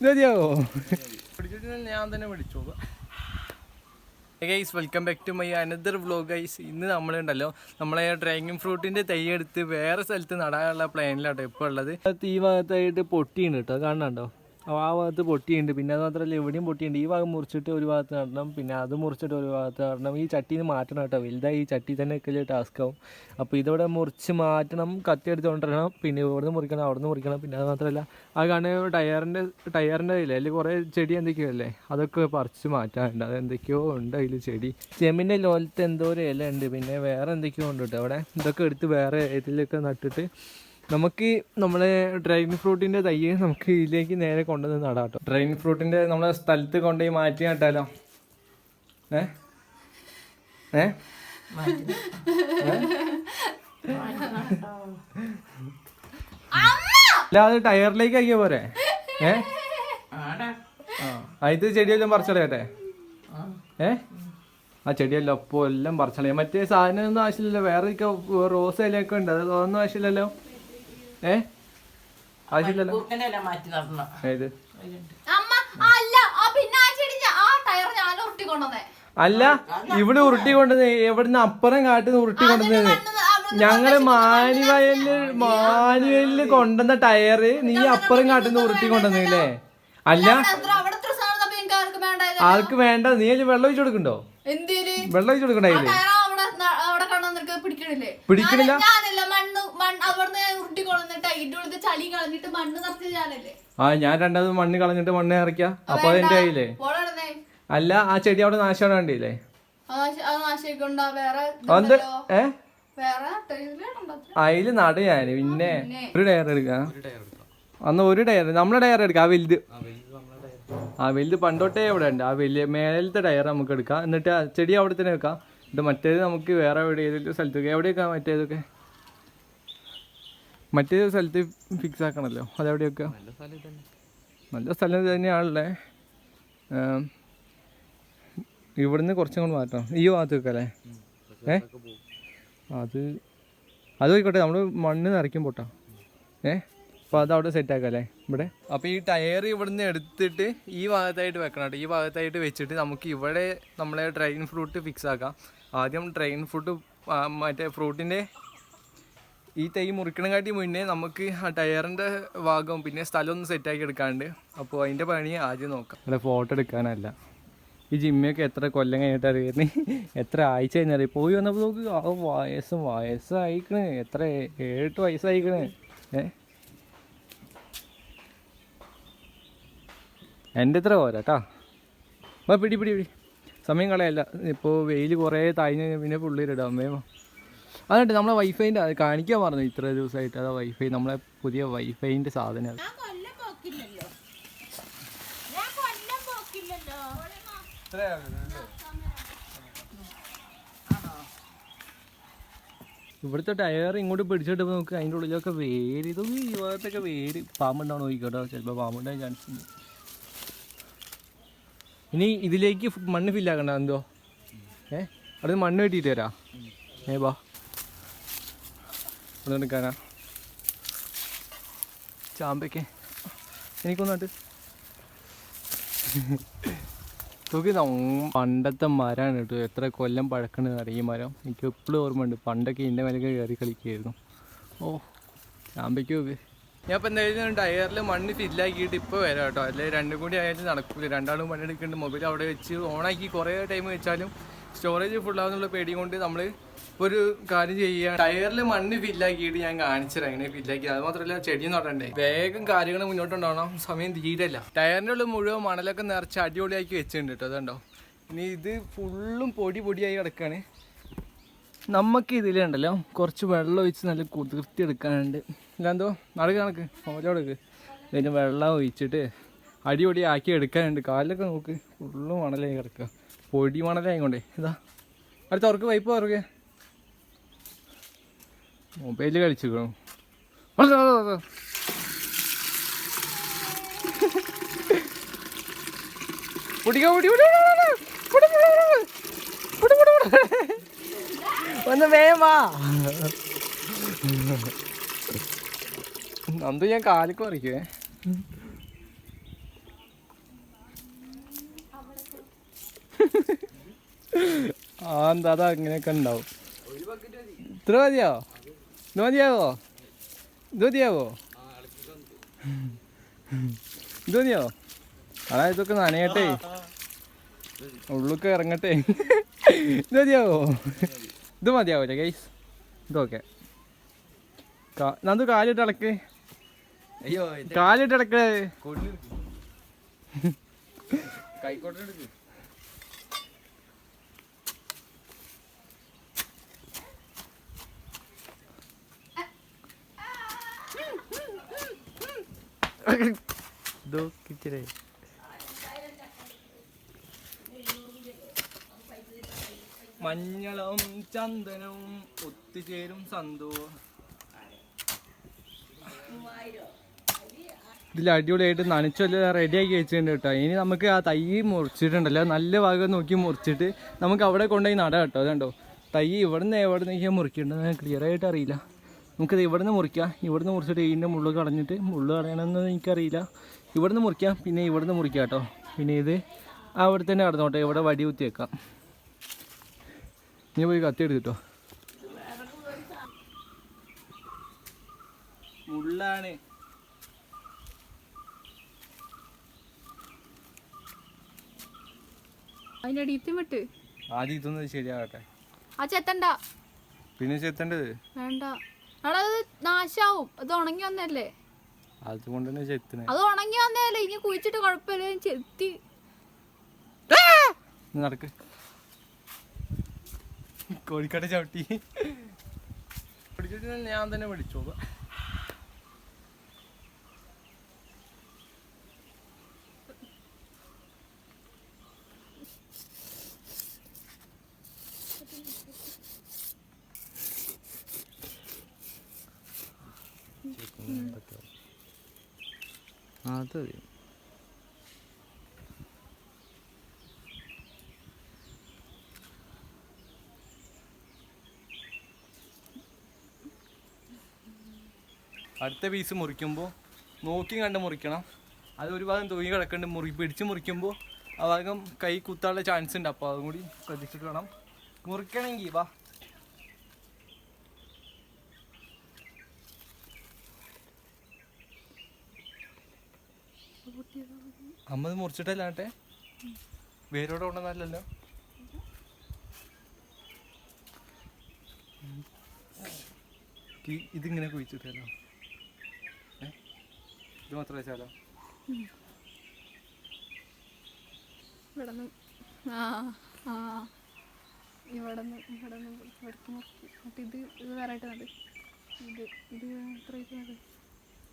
മതിയാവോ? ഞാൻ തന്നെ പിടിച്ചോളൂ. Guys, welcome back to my another vlog guys. ഇന്ന് നമ്മളുണ്ടല്ലോ നമ്മളെ ഡ്രാഗൺ ഫ്രൂട്ടിൻ്റെ തൈ എടുത്ത് വേറെ സ്ഥലത്ത് നടാനുള്ള പ്ലാനിലാട്ടോ ഇപ്പോൾ ഉള്ളത്. ഈ ഭാഗത്തായിട്ട് പൊട്ടിയുണ്ട് കേട്ടോ, കാണാണ്ടോ? ആ ഭാഗത്ത് പൊട്ടിയുണ്ട്. പിന്നെ അത് മാത്രമല്ല എവിടെയും പൊട്ടിയുണ്ട്. ഈ ഭാഗം മുറിച്ചിട്ട് ഒരു ഭാഗത്ത് നടണം, പിന്നെ അത് മുറിച്ചിട്ട് ഒരു ഭാഗത്ത് നടണം. ഈ ചട്ടിയിൽ നിന്ന് മാറ്റണം കേട്ടോ, വലുതായി ഈ ചട്ടി തന്നെ വെക്കല് ടാസ്ക് ആവും. അപ്പോൾ ഇതോടെ മുറിച്ച് മാറ്റണം, കത്തി എടുത്ത് കൊണ്ടുവരണം. പിന്നെ ഇവിടുന്ന് മുറിക്കണം, അവിടെ നിന്ന് മുറിക്കണം. പിന്നെ അത് മാത്രമല്ല ആ കാണുന്ന ടയറിൻ്റെ ഇല്ലേ, അതിൽ കുറേ ചെടി എന്തൊക്കെയോ അല്ലേ, അതൊക്കെ പറിച്ച് മാറ്റാനുണ്ട്. അതെന്തൊക്കെയോ ഉണ്ട് അതിൽ ചെടി. ചെമ്മിൻ്റെ ലോലത്ത് എന്തോ ഒരു ഇല ഉണ്ട്, പിന്നെ വേറെ എന്തൊക്കെയോ ഉണ്ട് കേട്ടോ അവിടെ. ഇതൊക്കെ എടുത്ത് വേറെ ഇതിലൊക്കെ നട്ടിട്ട് നമുക്ക് നമ്മളെ ഡ്രാഗൺ ഫ്രൂട്ടിൻ്റെ തൈ നമുക്ക് ഇതിലേക്ക് നേരെ കൊണ്ടുവന്ന് നടാം കേട്ടോ. ഡ്രാഗൺ ഫ്രൂട്ടിൻ്റെ നമ്മളെ സ്ഥലത്ത് കൊണ്ടുപോയി മാറ്റി നട്ടാലോ? അല്ല, അത് ടയറിലേക്ക് ആക്കിയ പോരെ? ഇത് ചെടിയെല്ലാം പറിച്ചളയട്ടെ? ആ ചെടിയല്ലോ അപ്പോൾ എല്ലാം പറിച്ചളയാം. മറ്റേ സാധനമൊന്നും ആവശ്യമില്ലല്ലോ, വേറെ റോസ് ഇലയൊക്കെ ഉണ്ട്, അതൊന്നും ആവശ്യമില്ലല്ലോ. ആവശ്യമില്ലല്ലോ. ഏത് അല്ല, ഇവിടെ ഉരുട്ടി കൊണ്ടുവന്ന് എവിടുന്ന് അപ്പുറം കാട്ടിന്ന് ഉരുട്ടി കൊണ്ടുവന്നത്. ഞങ്ങള് മാനുവലില് കൊണ്ടുവന്ന ടയറ് നീ അപ്പുറം കാട്ടിന്ന് ഉരുട്ടി കൊണ്ടുവന്നില്ലേ? അല്ല, ആൾക്ക് വേണ്ട. നീ വെള്ളം ഒഴിച്ചു കൊടുക്കണ്ടോ? വെള്ളം ഒഴിച്ചു കൊടുക്കണ്ടേ? പിടിക്കണില്ല. ആ, ഞാൻ രണ്ടാമത് മണ്ണ് കളഞ്ഞിട്ട് മണ്ണ് ഇറക്കിയ അപ്പൊ അതെന്റെ കയ്യിലേ. അല്ല, ആ ചെടി അവിടെ നാശമാണ് കണ്ടില്ലേ? അതില് നട ഞാന് പിന്നെ ഒരു ടയർ എടുക്കാം. അന്ന് ഒരു ടയർ, നമ്മളെ ടയർ എടുക്കാം. ആ വലുത് പണ്ടോട്ടേ ഇവിടെ ഉണ്ട്. ആ വലിയ മേലത്തെ ടയർ നമുക്ക് എടുക്കാം. എന്നിട്ട് ആ ചെടി അവിടെ തന്നെ വെക്കാം. എന്നിട്ട് മറ്റേത് നമുക്ക് വേറെ എവിടെ ഏതെങ്കിലും സ്ഥലത്ത് എവിടെയൊക്കെ മറ്റേതൊക്കെ മറ്റേത് സ്ഥലത്ത് ഫിക്സ് ആക്കണമല്ലോ. അതെവിടെയൊക്കെ നല്ല സ്ഥലം തന്നെയാണല്ലേ. ഇവിടുന്ന് കുറച്ചും കൂടി മാറ്റണം. ഈ ഭാഗത്ത് വെക്കല്ലേ? അത് പോയിക്കോട്ടെ, നമ്മൾ മണ്ണ് നിറയ്ക്കും പോട്ടാ. അപ്പോൾ അതവിടെ സെറ്റാക്കല്ലേ ഇവിടെ. അപ്പോൾ ഈ ടയർ ഇവിടുന്ന് എടുത്തിട്ട് ഈ ഭാഗത്തായിട്ട് വെക്കണം കേട്ടോ. ഈ ഭാഗത്തായിട്ട് വെച്ചിട്ട് നമുക്ക് ഇവിടെ നമ്മളെ ഡ്രാഗൺ ഫ്രൂട്ട് ഫിക്സ് ആക്കാം. ആദ്യം ഡ്രാഗൺ ഫ്രൂട്ട് മറ്റേ ഫ്രൂട്ടിൻ്റെ ഈ തൈ മുറിക്കണക്കാട്ടി മുന്നേ നമുക്ക് ആ ടയറിൻ്റെ ഭാഗവും പിന്നെ സ്ഥലമൊന്നും സെറ്റാക്കി എടുക്കാണ്ട്. അപ്പോൾ അതിൻ്റെ പണി ആദ്യം നോക്കാം. ഇവിടെ ഫോട്ടോ എടുക്കാനല്ല. ഈ ജിമ്മയൊക്കെ എത്ര കൊല്ലം കഴിഞ്ഞിട്ട് അറിയുന്നത്, എത്ര ആഴ്ച കഴിഞ്ഞറിയാം. പോയി വന്നപ്പോൾ നോക്ക് വയസ്സായിക്കണ്. എത്ര 7-8 വയസ്സായിക്കണ്. എൻ്റെ ഇത്ര പോരാ. പിടി സമയം കളയല്ല. ഇപ്പോൾ വെയിൽ കുറേ താഴ്ന്നു പിന്നെ പുള്ളിയിലിടാം വേഗം. അതുകൊണ്ട് നമ്മളെ വൈഫൈൻ്റെ അത് കാണിക്കാൻ പറഞ്ഞു ഇത്ര ദിവസമായിട്ട്. അതാ വൈഫൈ, നമ്മളെ പുതിയ വൈഫൈൻ്റെ സാധനം. ഇവിടുത്തെ ടയർ ഇങ്ങോട്ട് പിടിച്ചിട്ട് നോക്ക്, അതിൻ്റെ ഉള്ളിലൊക്കെ വേര്. ഇതൊന്നും ഈ ഭാഗത്തൊക്കെ വേര് പാമ്പുണ്ടാവണം നോക്കിക്കോട്ടോ. ചിലപ്പോൾ പാമ്പുണ്ടാകാൻ ചാൻസ് ഉണ്ട്. ഇനി ഇതിലേക്ക് മണ്ണ് ഫില്ലാക്കണ്ട എന്തോ? അവിടെ മണ്ണ് കെട്ടിയിട്ട് തരാം. ബാ ഇവിടെ എടുക്കാനാ ചാമ്പയ്ക്ക് എനിക്കൊന്നിട്ട് നോക്കി. പണ്ടത്തെ മരമാണ് കേട്ടോ. എത്ര കൊല്ലം പഴക്കണെന്ന് അറിയാം ഈ മരം. എനിക്ക് എപ്പോഴും ഓർമ്മയുണ്ട്. പണ്ടൊക്കെ ഇതിൻ്റെ മേലൊക്കെ കയറി കളിക്കുകയായിരുന്നു. ചാമ്പയ്ക്ക് നോക്ക്. ഞാൻ ഇപ്പം എന്തായാലും ടയറിൽ മണ്ണ് ഫില്ലാക്കിയിട്ട് ഇപ്പോൾ വരാം കേട്ടോ. അല്ലെങ്കിൽ രണ്ടും കൂടി ആയാലും നടക്കില്ല. രണ്ടാളും പണിയെടുക്കുന്നുണ്ട്. മൊബൈൽ അവിടെ വെച്ച് ഓണാക്കി കുറേ ടൈം വെച്ചാലും സ്റ്റോറേജ് ഫുള്ളാകുന്നുള്ള പേടി കൊണ്ട് നമ്മൾ ഒരു കാര്യം ചെയ്യുക. ടയറിൽ മണ്ണ് ഫില്ലാക്കിയിട്ട് ഞാൻ കാണിച്ചത് എങ്ങനെ ഫില്ലാക്കി. അത് മാത്രമല്ല ചെടി നടണ്ടേ, വേഗം കാര്യങ്ങൾ മുന്നോട്ടുണ്ടാവണം. സമയം തീരല്ല. ടയറിൻ്റെ ഉള്ളിൽ മുഴുവൻ മണലൊക്കെ നിറച്ച് അടിപൊളിയാക്കി വെച്ചിട്ടുണ്ട് കേട്ടോ. അതുണ്ടോ? ഇനി ഇത് ഫുള്ളും പൊടിയായി കിടക്കുകയാണ്. നമുക്ക് ഇതിലുണ്ടല്ലോ കുറച്ച് വെള്ളം ഒഴിച്ച് നല്ല കുതിർത്തി എടുക്കാനുണ്ട്. ഇല്ലാന്തോ നടക്ക് കണക്ക് ഓലോടക്ക് ഇതിന് വെള്ളം ഒഴിച്ചിട്ട് അടിപൊളിയാക്കി എടുക്കാനുണ്ട്. കാലിലൊക്കെ നോക്ക് ഫുള്ളും മണലായി കിടക്കുക. പൊടി മണലായിക്കൊണ്ടേ. ഇതാ അടുത്ത ഉറക്ക് പൈപ്പ് തുറക്കുക. മൊബൈലിൽ കളിച്ചിരിക്കണോ? ഒന്ന് വേവാ നന്ദു, ഞാൻ കാലിക്ക് പറിക്കുവേ. എന്താ അതാ അങ്ങനെയൊക്കെ ഉണ്ടാവും. ഇത്ര മതിയോ? ഇത് മതിയാവോ? ഇത് മതിയാവോ? ഇത് മതിയോ? അതാ ഇതൊക്കെ നനയട്ടെ, ഉള്ളൊക്കെ ഇറങ്ങട്ടെ. ഇത് മതിയാവോ? ഇത് മതിയാവൂല്ലേ ഗൈസ്? ഇതൊക്കെ നന്ദു കാലിട്ട് ഇളക്ക്. അയ്യോ കാലിട്ട് ഇളക്ക്. കൈക്കോട്ടെ മഞ്ഞളും ചന്ദനവും ഒത്തുചേരും സന്തോഷം. ഇതിൽ അടിപൊളിയായിട്ട് നനച്ചെല്ലാം റെഡിയാക്കി വെച്ചിട്ടുണ്ട് കേട്ടോ. ഇനി നമുക്ക് ആ തൈ മുറിച്ചിട്ടുണ്ടല്ലോ, നല്ല ഭാഗം നോക്കി മുറിച്ചിട്ട് നമുക്ക് അവിടെ കൊണ്ടുപോയി നടാം കേട്ടോ. അതുണ്ടോ തൈ ഇവിടുന്ന് എവിടെ നിന്ന് മുറിക്കേണ്ടത് ക്ലിയർ ആയിട്ട് അറിയില്ല. നമുക്കത് ഇവിടുന്ന് മുറിക്കാം. ഇവിടുന്ന് മുറിച്ചിട്ട് ഇതിൻ്റെ മുള്ള് കളഞ്ഞിട്ട്, മുള്ള് കളയണമെന്ന് എനിക്കറിയില്ല. ഇവിടുന്ന് മുറിക്കാം, പിന്നെ ഇവിടുന്ന് മുറിക്കാം കേട്ടോ. പിന്നെ ഇത് അവിടെ തന്നെ കടന്നോട്ടെ, ഇവിടെ വടി കുത്തി വെക്കാം. നീ പോയി കത്തി എടുത്തിട്ടോ. മുള്ളാണ്. അതിന്റെ അടിയത്തും വിട്ട് ആദ്യം ഇതൊന്നും ശരിയാകട്ടെ. ആ ചെത്തണ്ട, പിന്നെ ചെത്തേണ്ടത് വേണ്ട. അത് നാശാവും. അത് ഉണങ്ങി വന്നല്ലേ, അതുകൊണ്ട് തന്നെ ചെത്തണേ. അത് ഉണങ്ങി വന്നല്ലേ, ഇനി കുഴിച്ചിട്ട് കുഴപ്പമില്ല. ചെത്തി നടക്ക്. കോഴിക്കട ചവിട്ടി പിടിച്ചിട്ട് ഞാൻ തന്നെ പിടിച്ചോളൂ. അത് അടുത്ത പീസ് മുറിക്കുമ്പോൾ നോക്കി കണ്ട് മുറിക്കണം. അത് ഒരു ഭാഗം തൂങ്ങി കിടക്കുന്നുണ്ട്. പിടിച്ച് മുറിക്കുമ്പോൾ ആ ഭാഗം കൈ കുത്താനുള്ള ചാൻസ് ഉണ്ട്. അപ്പോൾ അതും കൂടി ശ്രദ്ധിച്ചിട്ട് വേണം മുറിക്കണമെങ്കിൽ. വാ, അമ്മത് മുറിച്ചിട്ടല്ലാട്ടെ, വേരോടെ കൊണ്ടുവന്നല്ലോ. ഇതിങ്ങനെ കുഴിച്ചിട്ടല്ലോ. ഇത് മാത്രം വെച്ചാലോ?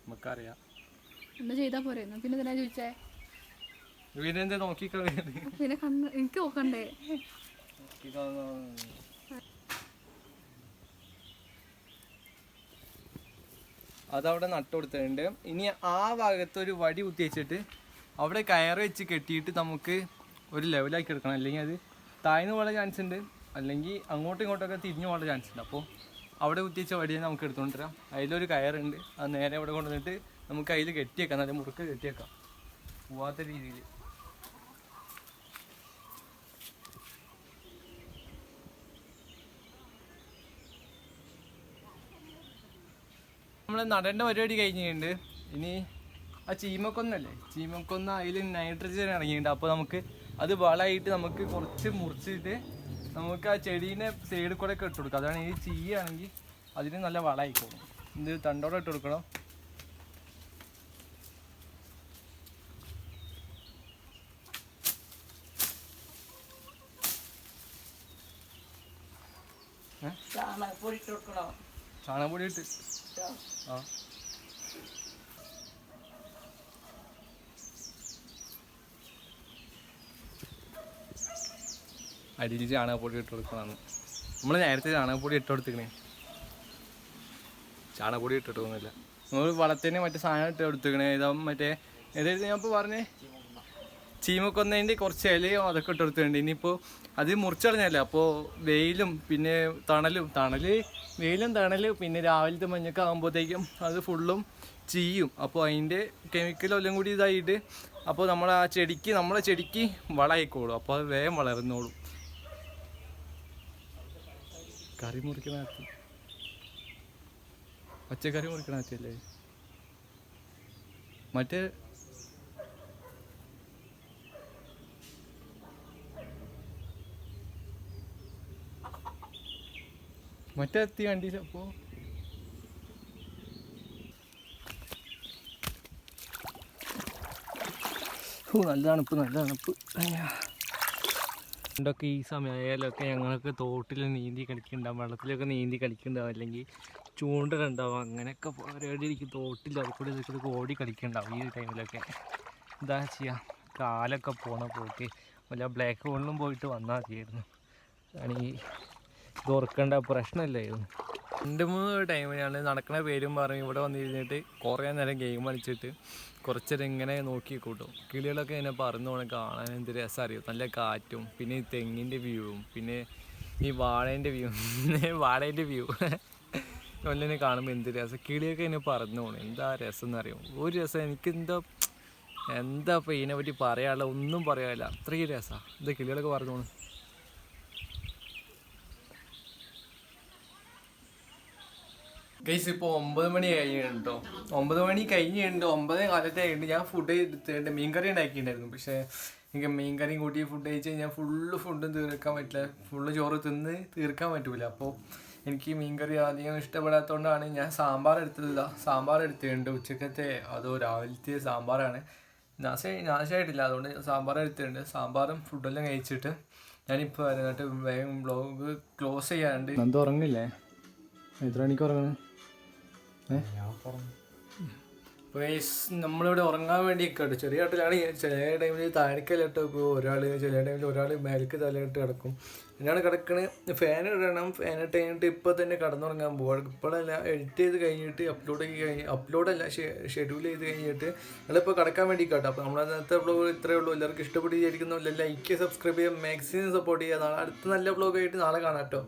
നമുക്കറിയാം. എന്താ ചെയ്താ പോരെ? പിന്നെ ഇതിനാ ചോദിച്ചേ? വീടിനെന്താ നോക്കിക്കളെ? പിന്നെ കണ്ണ് എനിക്ക് നോക്കണ്ടേ? അതവിടെ നട്ടു കൊടുത്തിട്ടുണ്ട്. ഇനി ആ ഭാഗത്ത് ഒരു വടി കുത്തി വെച്ചിട്ട് അവിടെ കയറ് വെച്ച് കെട്ടിയിട്ട് നമുക്ക് ഒരു ലെവലാക്കി എടുക്കണം. അല്ലെങ്കിൽ അത് താഴ്ന്നു പോകാൻ ചാൻസ് ഉണ്ട്, അല്ലെങ്കിൽ അങ്ങോട്ടും ഇങ്ങോട്ടൊക്കെ തിരിഞ്ഞു പോകാൻ ചാൻസ് ഉണ്ട്. അപ്പോൾ അവിടെ കുത്തി വെച്ച വടിയെ നമുക്ക് എടുത്തുകൊണ്ട് വരാം. അതിലൊരു കയറുണ്ട്, അത് നേരെ അവിടെ കൊണ്ടുവന്നിട്ട് നമുക്ക് അതിൽ കെട്ടിയേക്കാം. നല്ല മുറുക്ക് കെട്ടിയേക്കാം, പോവാത്ത രീതിയിൽ. നമ്മൾ നടേണ്ട പരിപാടി കഴിഞ്ഞിട്ടുണ്ട്. ഇനി ആ ചീമക്കൊന്നല്ലേ, ചീമക്കൊന്ന അതിൽ നൈട്രജൻ ഇറങ്ങിയിട്ടുണ്ട്. അപ്പോൾ നമുക്ക് അത് വളമായിട്ട് നമുക്ക് കുറച്ച് മുറിച്ചിട്ട് നമുക്ക് ആ ചെടീനെ സൈഡിൽ കൂടെ ഒക്കെ ഇട്ട് കൊടുക്കാം. അതാണ് ഈ ചീയാണെങ്കിൽ അതിന് നല്ല വളമായിക്കോളും. ഇത് തണ്ടോടെ ഇട്ട് കൊടുക്കണം. ചാണകപ്പൊടി ഇട്ട് ആ അടിയിൽ ചാണകപ്പൊടി ഇട്ട് കൊടുക്കണമെന്ന്. നമ്മൾ നേരത്തെ ചാണകപ്പൊടി ഇട്ട് കൊടുത്തിക്കണേ, ചാണകപ്പൊടി ഇട്ടിട്ട് പോകുന്നില്ല. നമ്മൾ വളത്തിന് മറ്റേ സാധനം ഇട്ട് കൊടുത്തിക്കണേ. ഇതാ മറ്റേ ഏതായിരുന്നു ഞാൻ ഇപ്പോൾ പറഞ്ഞേ, ചീമക്കൊന്നതിൻ്റെ കുറച്ച് ഇലയോ അതൊക്കെ ഇട്ട് കൊടുത്തിട്ടുണ്ട്. ഇനിയിപ്പോൾ അത് മുറിച്ചടഞ്ഞല്ലേ, അപ്പോൾ വെയിലും പിന്നെ വെയിലും തണലും പിന്നെ രാവിലത്തെ മഞ്ഞൊക്കെ ആകുമ്പോഴത്തേക്കും അത് ഫുള്ളും ചീയും. അപ്പോൾ അതിൻ്റെ കെമിക്കലെല്ലാം കൂടി ഇതായിട്ട് അപ്പോൾ നമ്മളെ ചെടിക്ക് വളമായിക്കോളും. അപ്പോൾ അത് വേഗം വളർന്നോളും. കറി മുറിക്കണ കത്തി, പച്ചക്കറി മുറിക്കണ കത്തിയല്ലേ മറ്റേ? മറ്റേ കത്തി കണ്ടില്ല അപ്പോൾ? നല്ല തണുപ്പ്, നല്ല തണുപ്പ്. പണ്ടൊക്കെ ഈ സമയമായാലൊക്കെ ഞങ്ങളൊക്കെ തോട്ടിൽ നീന്തി കളിക്കുന്നുണ്ടാവും, വെള്ളത്തിലൊക്കെ നീന്തി കളിക്കുന്നുണ്ടാവും, അല്ലെങ്കിൽ ചൂണ്ടലുണ്ടാവും. അങ്ങനെയൊക്കെ പരിപാടി എനിക്ക് തോട്ടിൽ അതിൽക്കൂടി ഇതിൽക്കൂടി ഓടി കളിക്കുന്നുണ്ടാവും ഈ ടൈമിലൊക്കെ. എന്താ ചെയ്യുക, കാലൊക്കെ പോണ പോയിട്ട് വല്ല ബ്ലാക്ക് ഹോളിലും പോയിട്ട് വന്നാൽ മതിയായിരുന്നു. ആണെങ്കിൽ ഇത് ഓർക്കേണ്ട പ്രശ്നമില്ലായിരുന്നു. 2-3 ടൈമിലാണ് നടക്കുന്ന പേരും പറഞ്ഞ് ഇവിടെ വന്നിരുന്നിട്ട് കുറേ നേരം ഗെയിം കളിച്ചിട്ട് കുറച്ച് നേരം ഇങ്ങനെ നോക്കി കൂട്ടും. കിളികളൊക്കെ ഇങ്ങനെ പറന്നു പോകണം, കാണാൻ എന്ത് രസം അറിയും. നല്ല കാറ്റും പിന്നെ ഈ തെങ്ങിൻ്റെ വ്യൂവും പിന്നെ ഈ വാഴേൻ്റെ വ്യൂ കൊല്ലിനെ കാണുമ്പോൾ എന്ത് രസം. കിളിയൊക്കെ ഇങ്ങനെ പറന്നു പോകണം, എന്താ രസം എന്നറിയും. ഒരു രസം എനിക്ക് എന്താ ഇപ്പോൾ ഇതിനെപ്പറ്റി പറയാനുള്ള ഒന്നും പറയാനില്ല, അത്രയും രസമാണ്. ഇത് കിളികളൊക്കെ പറന്നു പോകണം. ഗൈസ് ഇപ്പോൾ 9 മണി കഴിഞ്ഞിട്ടോ, 9 മണി കഴിഞ്ഞിട്ടുണ്ട്. 9 കാലത്തെ കഴിഞ്ഞിട്ട് ഞാൻ ഫുഡ് എടുത്തിട്ടുണ്ട്, മീൻകറി ഉണ്ടാക്കിയിട്ടുണ്ടായിരുന്നു. പക്ഷേ എനിക്ക് മീൻകറിയും കൂട്ടി ഫുഡ് കഴിച്ച് കഴിഞ്ഞാൽ ഫുഡും തീർക്കാൻ പറ്റില്ല, ഫുള്ള് ചോറ് തിന്ന് തീർക്കാൻ പറ്റൂല. അപ്പോൾ എനിക്ക് മീൻകറി അധികം ഇഷ്ടപ്പെടാത്തതുകൊണ്ടാണ് ഞാൻ സാമ്പാർ എടുത്തത്. സാമ്പാർ എടുത്തിട്ടുണ്ട്, ഉച്ചക്കത്തെ അതോ രാവിലത്തെ സാമ്പാറാണ്, നാശമായിട്ടില്ല, അതുകൊണ്ട് സാമ്പാർ എടുത്തിട്ടുണ്ട്. സാമ്പാറും ഫുഡെല്ലാം കഴിച്ചിട്ട് ഞാനിപ്പോൾ എന്നിട്ട് വേഗം വ്ളോഗ് ക്ലോസ് ചെയ്യാനുണ്ട്. എന്താ ഉറങ്ങില്ലേ? എത്ര മണിക്ക് ഉറങ്ങണം? നമ്മളിവിടെ ഉറങ്ങാൻ വേണ്ടി കേട്ടോ, ചെറിയ ഹോട്ടലാണ്. ചില ടൈമിൽ താഴേക്കല്ലിട്ട് വെക്കും ഒരാൾ, ചില ടൈമിൽ ഒരാൾ മേലേക്ക് തലയിട്ട് കിടക്കും. എന്നാണ് കിടക്കണത്. ഫാൻ ഇടണം, ഫാൻ ഇട്ട് കഴിഞ്ഞിട്ട് ഇപ്പോൾ തന്നെ കടന്നുറങ്ങാൻ പോവാം. ഇപ്പോഴല്ല, എഡിറ്റ് ചെയ്ത് കഴിഞ്ഞിട്ട് അപ്ലോഡല്ല ഷെഡ്യൂൾ ചെയ്ത് കഴിഞ്ഞിട്ട് ഞങ്ങളിപ്പോൾ കിടക്കാൻ വേണ്ടി കേട്ടോ. അപ്പോൾ നമ്മുടെ നേരത്തെ വ്ളോഗ് ഇത്രയേ ഉള്ളൂ. എല്ലാവർക്കും ഇഷ്ടപ്പെട്ട് വിചാരിക്കുന്നില്ല. ലൈക്ക്, സബ്സ്ക്രൈബ് ചെയ്യുക, മാക്സിമം സപ്പോർട്ട് ചെയ്യുക. നാളെ അടുത്ത നല്ല വ്ളോഗായിട്ട് നാളെ കാണാം കേട്ടോ.